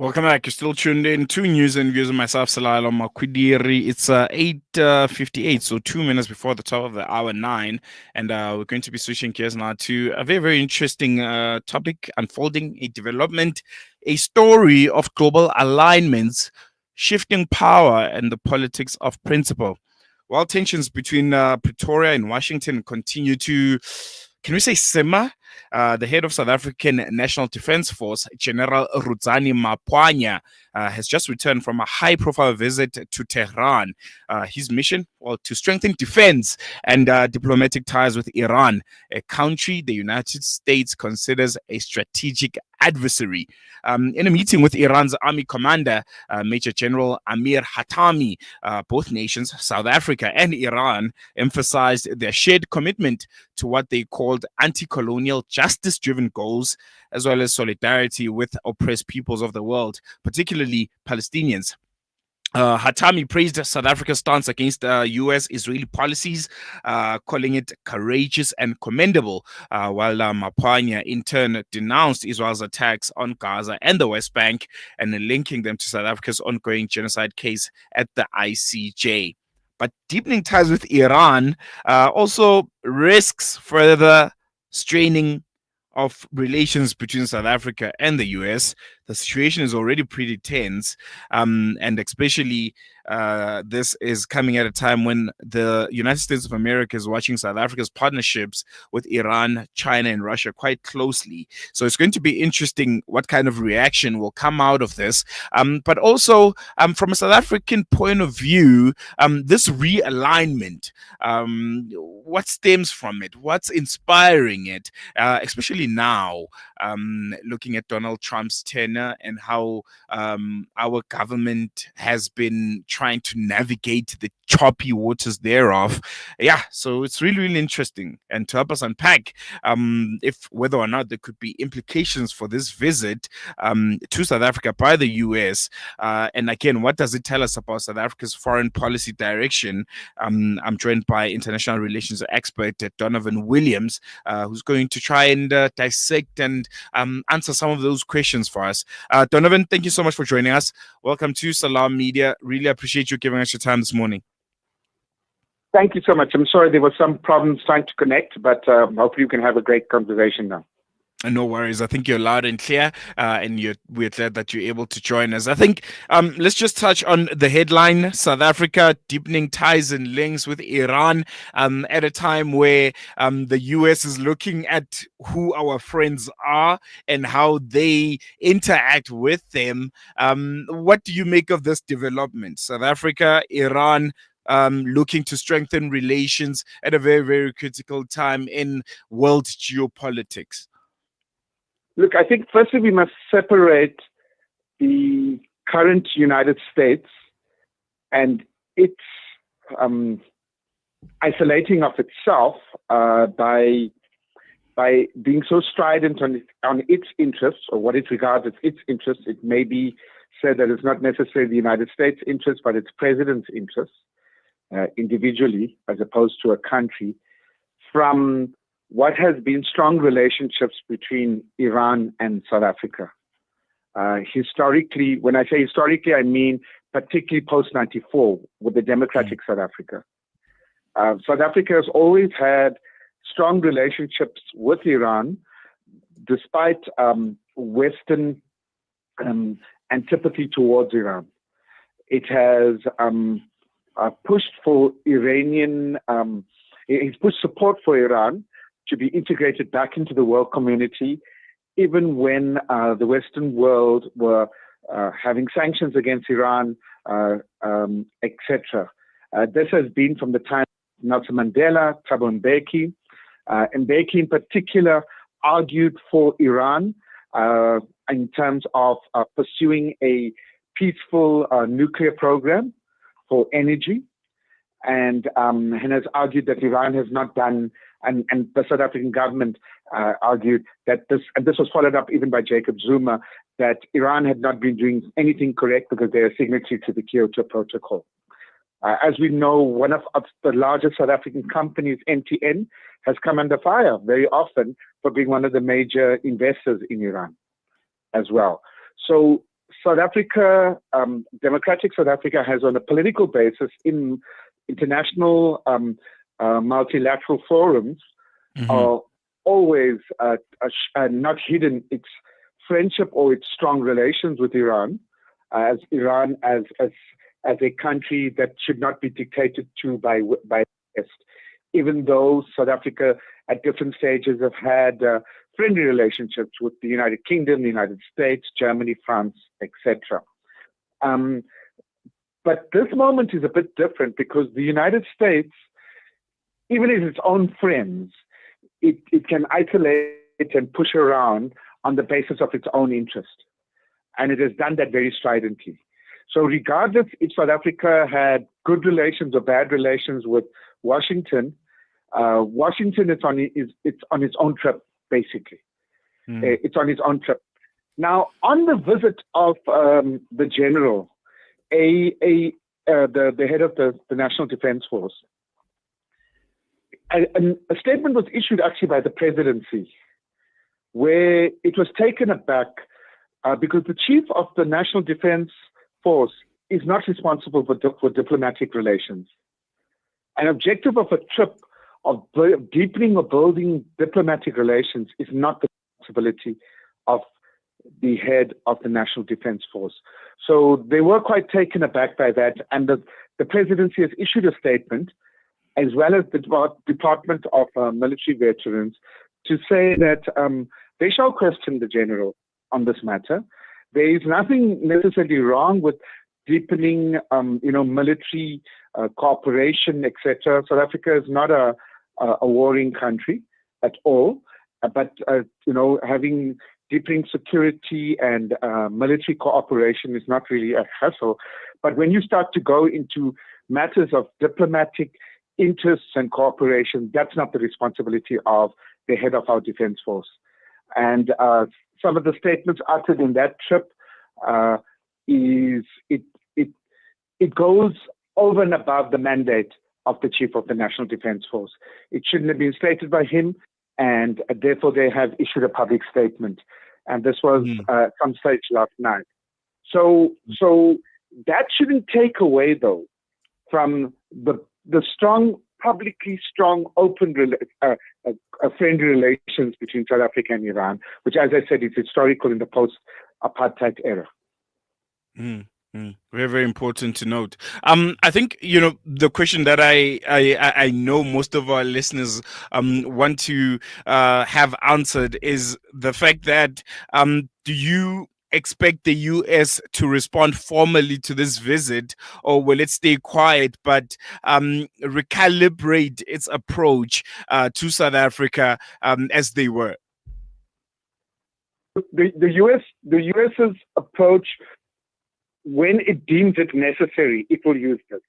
Welcome back. You're still tuned in to News and Views with myself, Salalo Makwidiri. It's 8:58, so 2 minutes before the top of the hour 9. And we're going to be switching gears now to a very, very interesting topic unfolding a development, a story of global alignments, shifting power, and the politics of principle. While tensions between Pretoria and Washington continue to, can we say, simmer? The head of South African National Defence Force, General Rudzani Mapwanya, has just returned from a high-profile visit to Tehran. His mission, well, to strengthen defense and diplomatic ties with Iran, a country the United States considers a strategic adversary. In a meeting with Iran's army commander, Major General Amir Hatami, both nations, South Africa and Iran, emphasized their shared commitment to what they called anti-colonial justice-driven goals, as well as solidarity with oppressed peoples of the world, particularly Palestinians. Hatami praised South Africa's stance against U.S.-Israeli policies, calling it courageous and commendable, while Mapwanya in turn denounced Israel's attacks on Gaza and the West Bank and linking them to South Africa's ongoing genocide case at the ICJ. But deepening ties with Iran also risks further straining of relations between South Africa and the US. The situation is already pretty tense, and especially this is coming at a time when the United States of America is watching South Africa's partnerships with Iran, China, and Russia quite closely. So it's going to be interesting what kind of reaction will come out of this. But also, from a South African point of view, this realignment, what stems from it? What's inspiring it? Especially now, looking at Donald Trump's tenure and how our government has been trying to navigate the choppy waters thereof. Yeah, so it's really, really interesting. And to help us unpack if whether or not there could be implications for this visit to South Africa by the US, and again, what does it tell us about South Africa's foreign policy direction? I'm joined by international relations expert Donovan Williams, who's going to try and dissect and answer some of those questions for us. Donovan, thank you so much for joining us. Welcome to Salam Media. Really appreciate you giving us your time this morning. Thank you so much. I'm sorry there were some problems trying to connect, but hopefully you can have a great conversation now. No worries. I think you're loud and clear, and we're glad that you're able to join us. I think let's just touch on the headline: South Africa deepening ties and links with Iran at a time where the US is looking at who our friends are and how they interact with them. What do you make of this development? South Africa, Iran, looking to strengthen relations at a very, very critical time in world geopolitics. Look, I think firstly we must separate the current United States and its isolating of itself by being so strident on its interests, or what it regards as its interests. It may be said that it's not necessarily the United States' interests, but its president's interests individually, as opposed to a country, from what has been strong relationships between Iran and South Africa. Historically, when I say historically, I mean particularly post-94 with the democratic South Africa. South Africa has always had strong relationships with Iran, despite Western antipathy towards Iran. It has pushed for it's pushed support for Iran to be integrated back into the world community, even when the Western world were having sanctions against Iran, etc. This has been from the time of Nelson Mandela, Thabo Mbeki. Mbeki in particular argued for Iran in terms of pursuing a peaceful nuclear program for energy, and has argued that Iran has not done, and the South African government argued that this was followed up even by Jacob Zuma, that Iran had not been doing anything correct because they are signatory to the Kyoto Protocol. As we know, one of the largest South African companies, MTN, has come under fire very often for being one of the major investors in Iran as well. So South Africa, democratic South Africa, has on a political basis in international multilateral forums always not hidden its friendship or its strong relations with Iran, as a country that should not be dictated to by the West, even though South Africa at different stages have had friendly relationships with the United Kingdom, the United States, Germany, France, etc. But this moment is a bit different because the United States, even as its own friends, it can isolate and push around on the basis of its own interest. And it has done that very stridently. So regardless if South Africa had good relations or bad relations with Washington, Washington is on its own trip, basically. It's on its own trip. Now, on the visit of the general, the head of the National Defense Force, a statement was issued actually by the presidency, where it was taken aback because the chief of the National Defense Force is not responsible for diplomatic relations. An objective of a trip of deepening or building diplomatic relations is not the responsibility of the head of the National Defense Force. So they were quite taken aback by that, and the presidency has issued a statement, as well as the Department of Military Veterans, to say that they shall question the general on this matter. There is nothing necessarily wrong with deepening, military cooperation, etc. South Africa is not a warring country at all, but having deepening security and military cooperation is not really a hassle. But when you start to go into matters of diplomatic interests and cooperation, that's not the responsibility of the head of our defense force. And some of the statements uttered in that trip it goes over and above the mandate of the chief of the National Defense Force. It shouldn't have been stated by him, and therefore they have issued a public statement. And this was some stage last night. So that shouldn't take away, though, from the strong, publicly strong, open, friendly relations between South Africa and Iran, which, as I said, is historical in the post-apartheid era. Very, very important to note. I think, the question that I know most of our listeners want to have answered is the fact that do you expect the US to respond formally to this visit, or will it stay quiet but recalibrate its approach to South Africa as they were? The US's approach, when it deems it necessary, it will use this.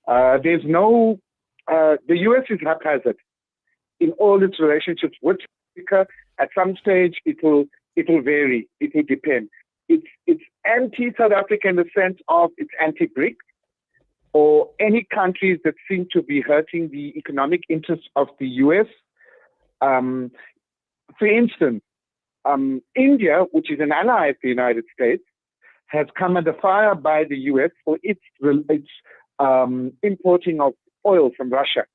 The US is haphazard in all its relationships with Africa. At some stage, it will vary. It will depend. It's anti-South Africa in the sense of it's anti-BRICS, or any countries that seem to be hurting the economic interests of the US. For instance, India, which is an ally of the United States, has come under fire by the US for its importing of oil from Russia.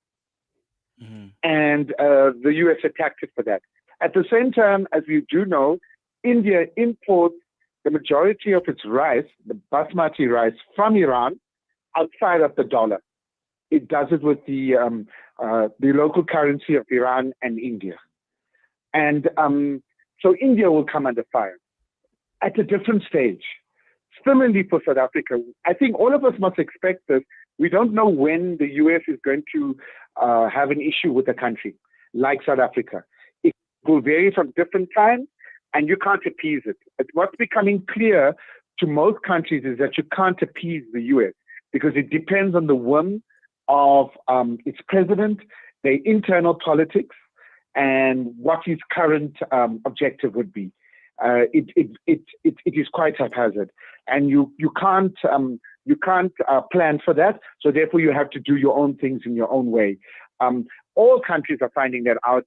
And the US attacked it for that. At the same time, as you do know, India imports the majority of its rice, the basmati rice, from Iran outside of the dollar. It does it with the local currency of Iran and India. And so India will come under fire at a different stage. Similarly for South Africa, I think all of us must expect this. We don't know when the US is going to have an issue with a country like South Africa. It will vary from different times, and you can't appease it. What's becoming clear to most countries is that you can't appease the US because it depends on the whim of its president, their internal politics, and what his current objective would be. It is quite haphazard, and you can't plan for that. So therefore, you have to do your own things in your own way. All countries are finding that out.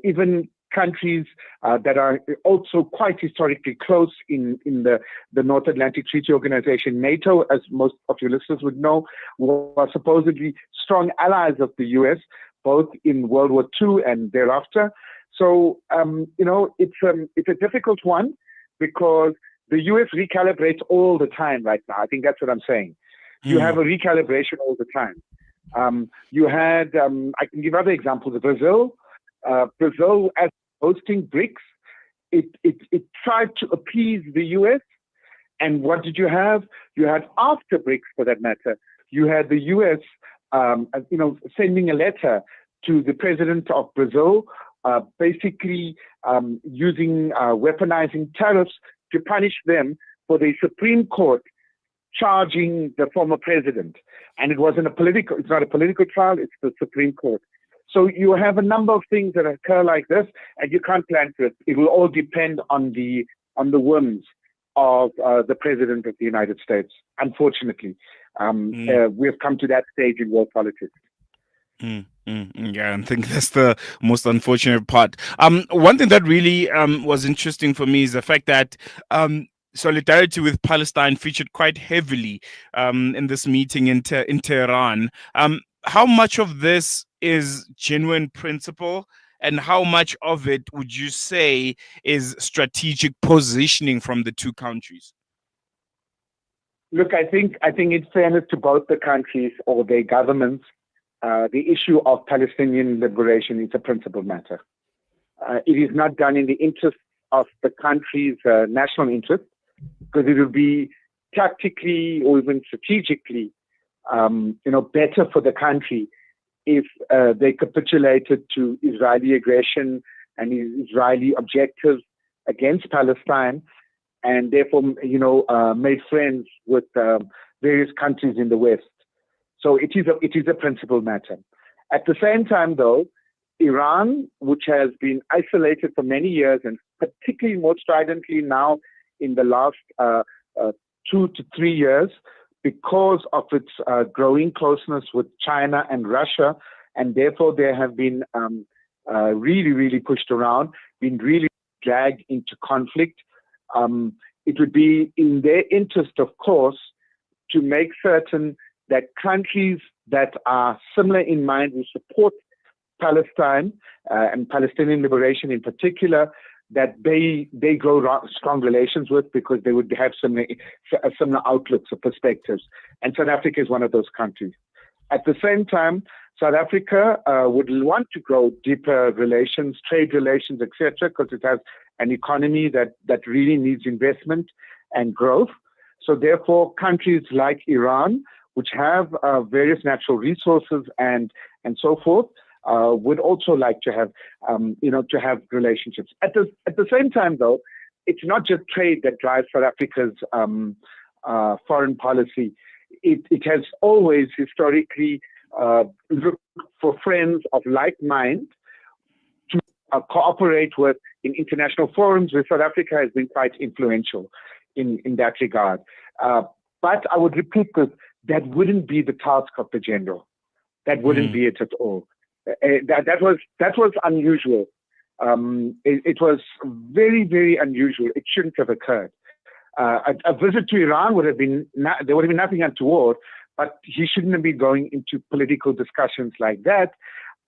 Even countries that are also quite historically close in the North Atlantic Treaty Organization, NATO, as most of your listeners would know, were supposedly strong allies of the U.S., both in World War II and thereafter. So, it's a difficult one because the U.S. recalibrates all the time right now. I think that's what I'm saying. You have a recalibration all the time. You had, I can give other examples. Brazil, as hosting BRICS, it tried to appease the U.S. And what did you have? You had after BRICS, for that matter, you had the U.S. Sending a letter to the president of Brazil, basically using weaponizing tariffs to punish them for the Supreme Court charging the former president. And it's not a political trial, it's the Supreme Court. So you have a number of things that occur like this, and you can't plan for it. It will all depend on the whims of the president of the United States. Unfortunately, we've come to that stage in world politics. Yeah, I think that's the most unfortunate part. One thing that really was interesting for me is the fact that solidarity with Palestine featured quite heavily in this meeting in Tehran. How much of this is genuine principle, and how much of it would you say is strategic positioning from the two countries? Look, I think in fairness to both the countries or their governments, the issue of Palestinian liberation is a principal matter. It is not done in the interest of the country's national interest, because it would be tactically or even strategically, better for the country if they capitulated to Israeli aggression and Israeli objectives against Palestine, and therefore, made friends with various countries in the West. So it is a principal matter. At the same time, though, Iran, which has been isolated for many years, and particularly more stridently now in the last 2 to 3 years, because of its growing closeness with China and Russia, and therefore they have been really, really pushed around, been really dragged into conflict. It would be in their interest, of course, to make certain that countries that are similar in mind will support Palestine and Palestinian liberation in particular, that they grow strong relations with, because they would have similar outlooks or perspectives. And South Africa is one of those countries. At the same time, South Africa would want to grow deeper relations, trade relations, etc., because it has an economy that really needs investment and growth. So therefore, countries like Iran, which have various natural resources and so forth, would also like to have, to have relationships. At the same time, though, it's not just trade that drives South Africa's foreign policy. It has always historically looked for friends of like mind to cooperate with in international forums, where South Africa has been quite influential in that regard. But I would repeat this, that wouldn't be the task of the general. That wouldn't be it at all. That was unusual. It was very, very unusual. It shouldn't have occurred. A visit to Iran there would have been nothing untoward, but he shouldn't have been going into political discussions like that.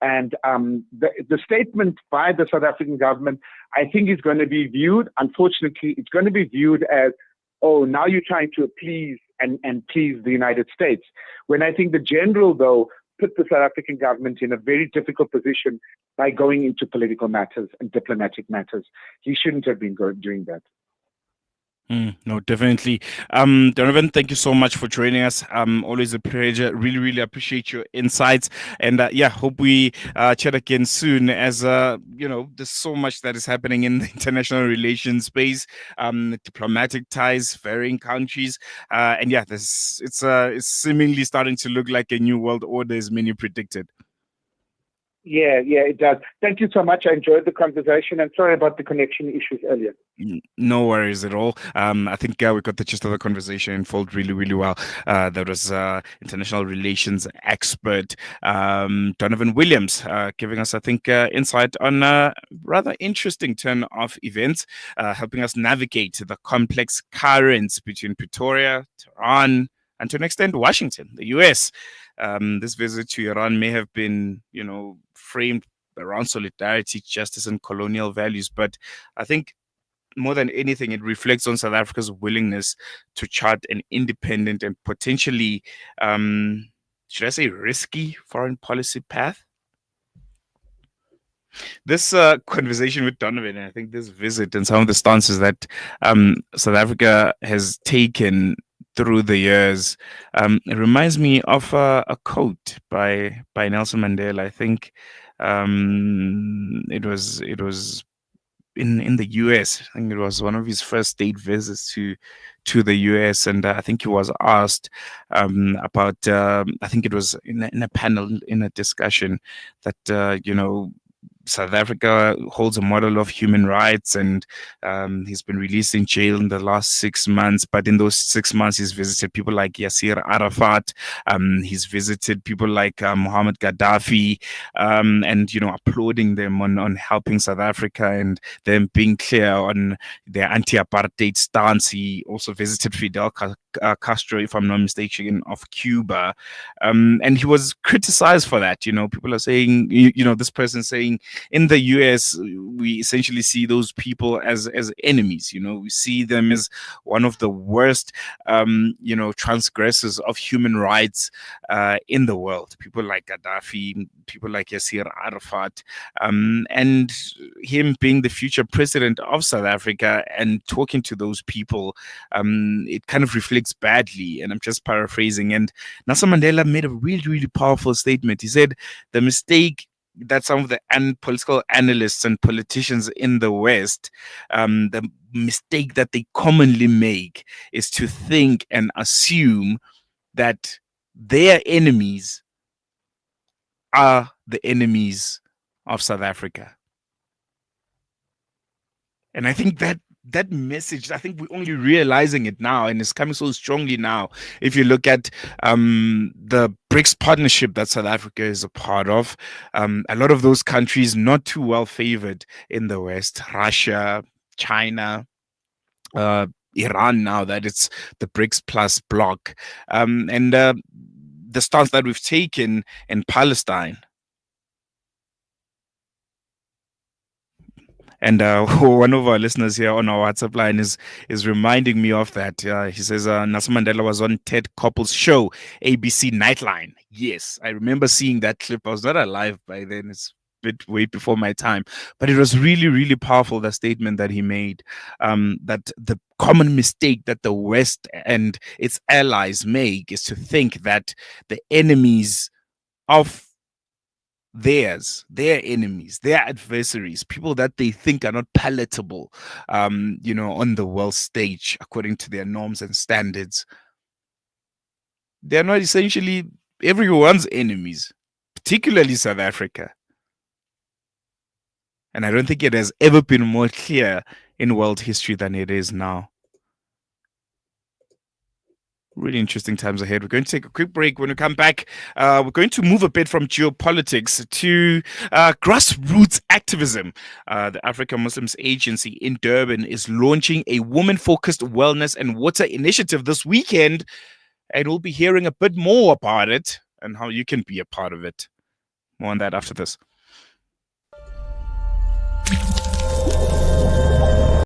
And the statement by the South African government, I think, is going to be viewed, unfortunately, it's going to be viewed as, oh, now you're trying to please and please the United States. When I think the general, though, put the South African government in a very difficult position by going into political matters and diplomatic matters. He shouldn't have been doing that. No, definitely. Donovan, thank you so much for joining us. Always a pleasure. Really, really appreciate your insights. And hope we chat again soon, as there's so much that is happening in the international relations space, diplomatic ties, varying countries. It's seemingly starting to look like a new world order, as many predicted. Yeah, it does. Thank you so much. I enjoyed the conversation, and sorry about the connection issues earlier. No worries at all. I think we got the gist of the conversation unfold really, really well. That was international relations expert Donovan Williams giving us, I think, insight on a rather interesting turn of events, helping us navigate the complex currents between Pretoria, Tehran, and to an extent, Washington, the US. This visit to Iran may have been, framed around solidarity, justice, and colonial values, but I think more than anything, it reflects on South Africa's willingness to chart an independent and potentially, should I say, risky foreign policy path. This conversation with Donovan, and I think this visit and some of the stances that South Africa has taken through the years, it reminds me of a quote by Nelson Mandela. I think it was in the US. I think it was one of his first state visits to the US, and I think he was asked about. I think it was in a panel, in a discussion, that South Africa holds a model of human rights, and he's been released in jail in the last 6 months. But in those 6 months, he's visited people like Yasser Arafat. He's visited people like Muhammad Gaddafi, and applauding them on helping South Africa and them being clear on their anti-apartheid stance. He also visited Fidel Castro, if I'm not mistaken, of Cuba, and he was criticized for that. People are saying, this person saying, in the US, we essentially see those people as enemies. We see them as one of the worst, transgressors of human rights in the world. People like Gaddafi, people like Yasser Arafat, and him being the future president of South Africa and talking to those people, it kind of reflects badly. And I'm just paraphrasing. And Nelson Mandela made a really, really powerful statement. He said the mistake that some of the political analysts and politicians in the West, the mistake that they commonly make is to think and assume that their enemies are the enemies of South Africa. And I think that message, I think we're only realizing it now, and it's coming so strongly now. If you look at the BRICS partnership that South Africa is a part of, a lot of those countries not too well favored in the West, Russia, China, Iran, now that it's the BRICS plus bloc, and the stance that we've taken in Palestine. And one of our listeners here on our WhatsApp line is reminding me of that. He says Nelson Mandela was on Ted Koppel's show, ABC Nightline. Yes, I remember seeing that clip. I was not alive by then. It's a bit way before my time. But it was really, really powerful, the statement that he made, that the common mistake that the West and its allies make is to think that the enemies of their enemies, their adversaries, people that they think are not palatable, on the world stage according to their norms and standards. They're not essentially everyone's enemies, particularly South Africa. And I don't think it has ever been more clear in world history than it is now. Really interesting times ahead. We're going to take a quick break. When we come back, we're going to move a bit from geopolitics to grassroots activism. The African Muslims Agency in Durban is launching a women-focused wellness and water initiative this weekend, and we'll be hearing a bit more about it and how you can be a part of it. More on that after this.